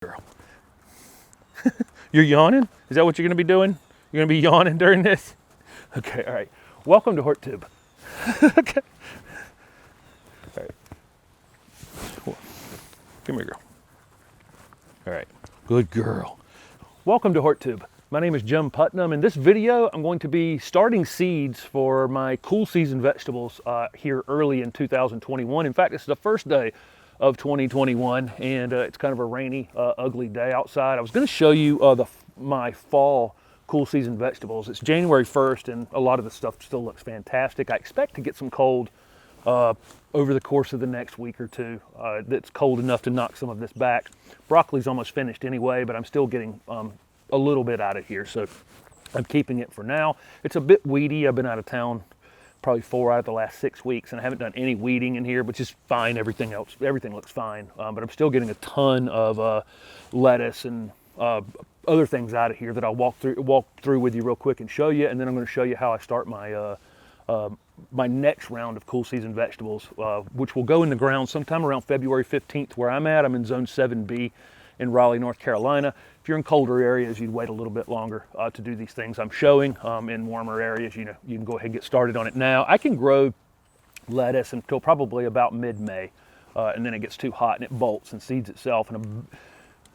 Girl. You're yawning? Is that what you're going to be doing? You're going to be yawning during this? Okay, all right. Welcome to HortTube. Okay. All right. Come here, girl. All right. Good girl. Welcome to HortTube. My name is Jim Putnam. In this video, I'm going to be starting seeds for my cool season vegetables here early in 2021. In fact, it's the first day of 2021, and it's kind of a rainy, ugly day outside. I was going to show you my fall cool season vegetables. It's January 1st, and a lot of the stuff still looks fantastic. I expect to get some cold over the course of the next week or two. That's cold enough to knock some of this back. Broccoli's almost finished anyway, but I'm still getting a little bit out of here, so I'm keeping it for now. It's a bit weedy. I've been out of town probably 4 out of the last 6 weeks, and I haven't done any weeding in here, which is fine. Everything looks fine, but I'm still getting a ton of lettuce and other things out of here that I'll walk through with you real quick and show you, and then I'm going to show you how I start my my next round of cool season vegetables, which will go in the ground sometime around February 15th where I'm at. I'm in Zone 7B in Raleigh, North Carolina. If you're in colder areas, you'd wait a little bit longer to do these things I'm showing. In warmer areas, you can go ahead and get started on it now. I can grow lettuce until probably about mid-May, and then it gets too hot and it bolts and seeds itself. And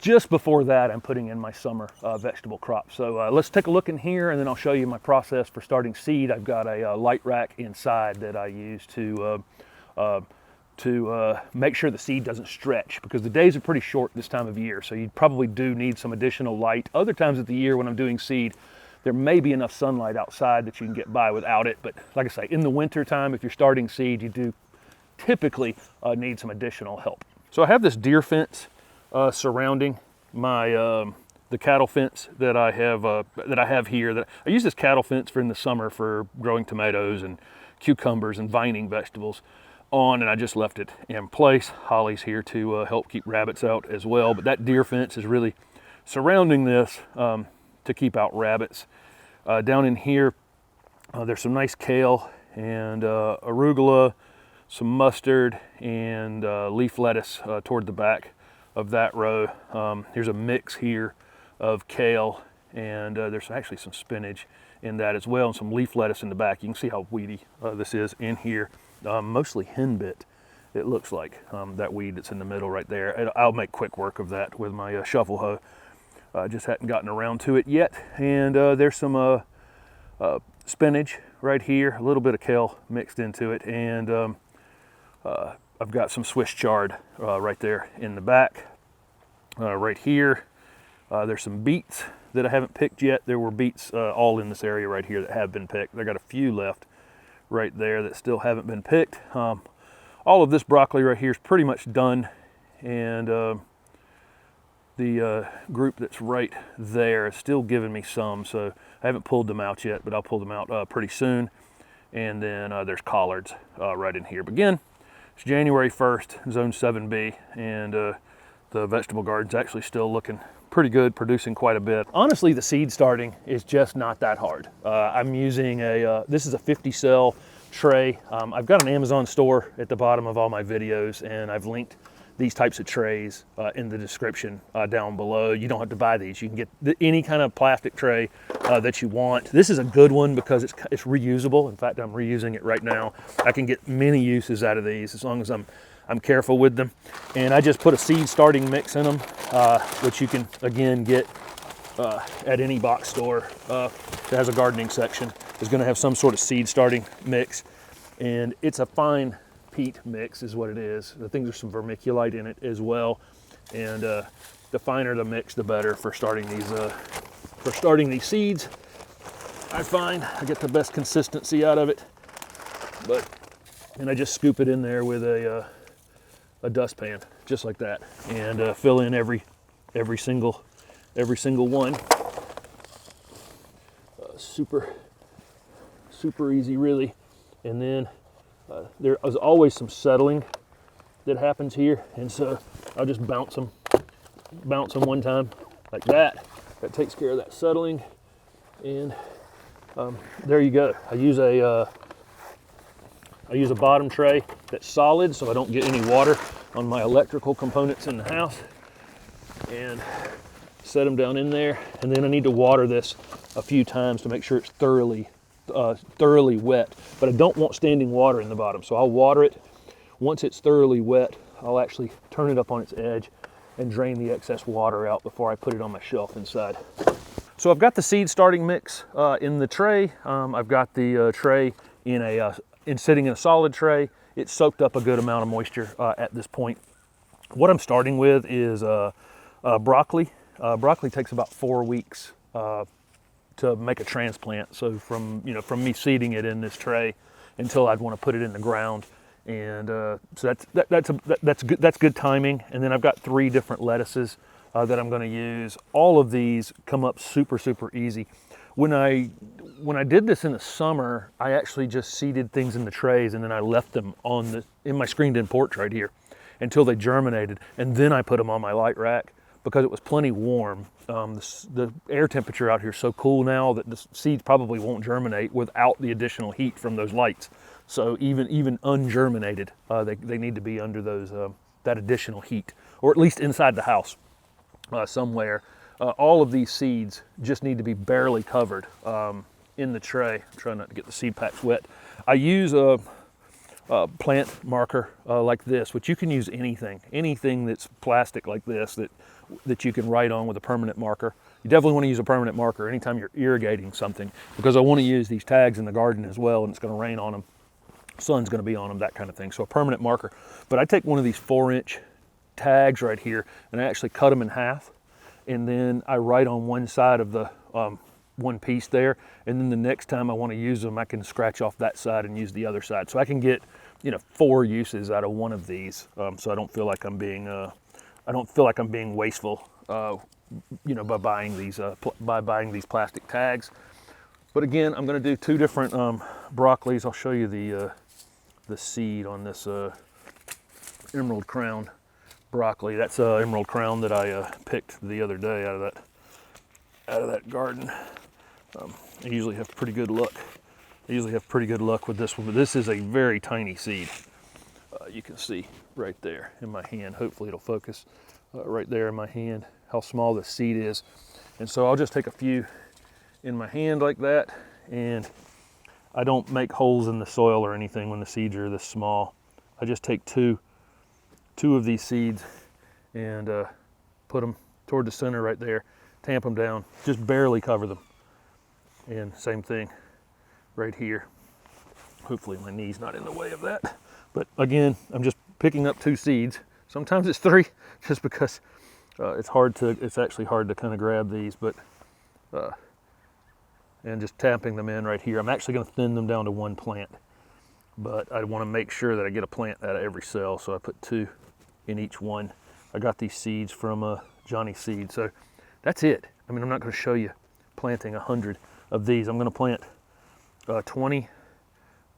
just before that, I'm putting in my summer vegetable crop. So let's take a look in here, and then I'll show you my process for starting seed. I've got a light rack inside that I use to make sure the seed doesn't stretch, because the days are pretty short this time of year, so you probably do need some additional light. Other times of the year when I'm doing seed, there may be enough sunlight outside that you can get by without it, but like I say, in the winter time, if you're starting seed, you do typically need some additional help. So I have this deer fence surrounding my the cattle fence that I have here. That I use this cattle fence in the summer for growing tomatoes and cucumbers and vining vegetables on, and I just left it in place. Holly's here to help keep rabbits out as well, but that deer fence is really surrounding this to keep out rabbits. Down in here, there's some nice kale and arugula, some mustard, and leaf lettuce toward the back of that row. Here's a mix here of kale, and there's actually some spinach in that as well, and some leaf lettuce in the back. You can see how weedy this is in here. Mostly henbit, it looks like, that weed that's in the middle right there. And I'll make quick work of that with my shovel hoe. I just hadn't gotten around to it yet. And there's some spinach right here, a little bit of kale mixed into it, and I've got some Swiss chard right there in the back. Right here, there's some beets that I haven't picked yet. There were beets all in this area right here that have been picked. I got a few left right there that still haven't been picked. All of this broccoli right here is pretty much done, and the group that's right there is still giving me some, so I haven't pulled them out yet, but I'll pull them out pretty soon. And then there's collards right in here. But again, it's January 1st, Zone 7B, and the vegetable garden's actually still looking pretty good, producing quite a bit. Honestly, the seed starting is just not that hard. I'm using this is a 50 cell tray. I've got an Amazon store at the bottom of all my videos, and I've linked these types of trays in the description down below. You don't have to buy these. You can get any kind of plastic tray that you want. This is a good one because it's reusable. In fact, I'm reusing it right now. I can get many uses out of these as long as I'm careful with them. And I just put a seed starting mix in them, which you can again get at any box store that has a gardening section. Is going to have some sort of seed starting mix, and it's a fine peat mix is what it is. I think there's some vermiculite in it as well, and the finer the mix, the better for starting these seeds. I find I get the best consistency out of it, and I just scoop it in there with a dustpan, just like that, and fill in every single one. Super easy, really. And then there is always some settling that happens here, and so I'll just bounce them one time like that. That takes care of that settling, and there you go. I use a bottom tray that's solid so I don't get any water on my electrical components in the house. and set them down in there. And then I need to water this a few times to make sure it's thoroughly wet. But I don't want standing water in the bottom, so I'll water it. Once it's thoroughly wet, I'll actually turn it up on its edge and drain the excess water out before I put it on my shelf inside. So I've got the seed starting mix in the tray. I've got the tray sitting in a solid tray. It's soaked up a good amount of moisture at this point. What I'm starting with is broccoli. Broccoli takes about 4 weeks to make a transplant. So from me seeding it in this tray until I'd want to put it in the ground. And so that's good timing. And then I've got 3 different lettuces that I'm going to use. All of these come up super easy. When I did this in the summer, I actually just seeded things in the trays and then I left them in my screened-in porch right here until they germinated, and then I put them on my light rack because it was plenty warm. The air temperature out here is so cool now that the seeds probably won't germinate without the additional heat from those lights. So even ungerminated, they need to be under that additional heat, or at least inside the house somewhere. All of these seeds just need to be barely covered in the tray. I'm trying not to get the seed packs wet. I use a plant marker like this, which you can use anything that's plastic like this that you can write on with a permanent marker. You definitely want to use a permanent marker anytime you're irrigating something, because I want to use these tags in the garden as well, and it's going to rain on them. Sun's going to be on them, that kind of thing. So a permanent marker. But I take one of these 4-inch tags right here and I actually cut them in half, and then I write on one side of the one piece there, and then the next time I want to use them, I can scratch off that side and use the other side. So I can get 4 uses out of one of these. So I don't feel like I'm being wasteful by buying these plastic tags. But again, I'm going to do 2 different broccolis. I'll show you the seed on this Emerald Crown broccoli. That's Emerald Crown that I picked the other day out of that garden. I usually have pretty good luck. With this one, but this is a very tiny seed. You can see right there in my hand. Hopefully it'll focus right there in my hand how small this seed is. And so I'll just take a few in my hand like that, and I don't make holes in the soil or anything when the seeds are this small. I just take two of these seeds and put them toward the center right there, tamp them down, just barely cover them. And same thing right here. Hopefully my knee's not in the way of that. But again, I'm just picking up 2 seeds. Sometimes it's 3, just because it's actually hard to kind of grab these, but and just tapping them in right here. I'm actually going to thin them down to 1 plant, but I want to make sure that I get a plant out of every cell, so I put 2 in each one. I got these seeds from Johnny Seed. So that's it. I mean, I'm not going to show you planting 100 of these. I'm going to plant 20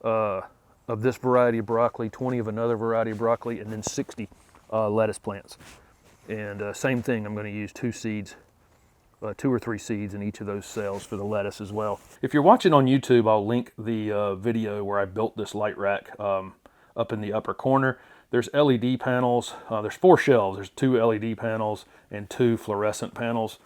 of this variety of broccoli, 20 of another variety of broccoli, and then 60 lettuce plants. And same thing, I'm going to use 2 seeds, 2 or 3 seeds in each of those cells for the lettuce as well. If you're watching on YouTube, I'll link the video where I built this light rack up in the upper corner. There's LED panels. There's 4 shelves. There's 2 LED panels and 2 fluorescent panels.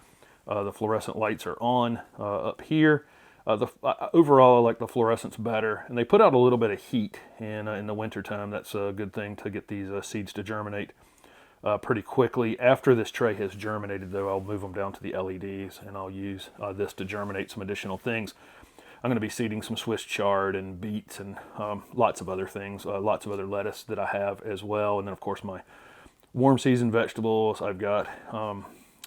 The fluorescent lights are on up here. Overall, I like the fluorescents better, and they put out a little bit of heat in the wintertime. That's a good thing to get these seeds to germinate pretty quickly. After this tray has germinated, though, I'll move them down to the LEDs, and I'll use this to germinate some additional things. I'm going to be seeding some Swiss chard and beets and lots of other things, lots of other lettuce that I have as well. And then, of course, my warm season vegetables. I've got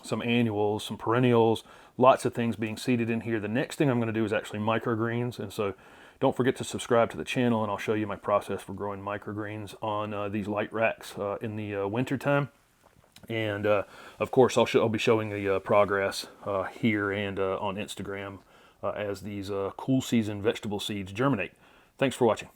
some annuals, some perennials, lots of things being seeded in here. The next thing I'm going to do is actually microgreens. And so don't forget to subscribe to the channel, and I'll show you my process for growing microgreens on these light racks in the wintertime. And of course, I'll be showing the progress here and on Instagram as these cool season vegetable seeds germinate. Thanks for watching.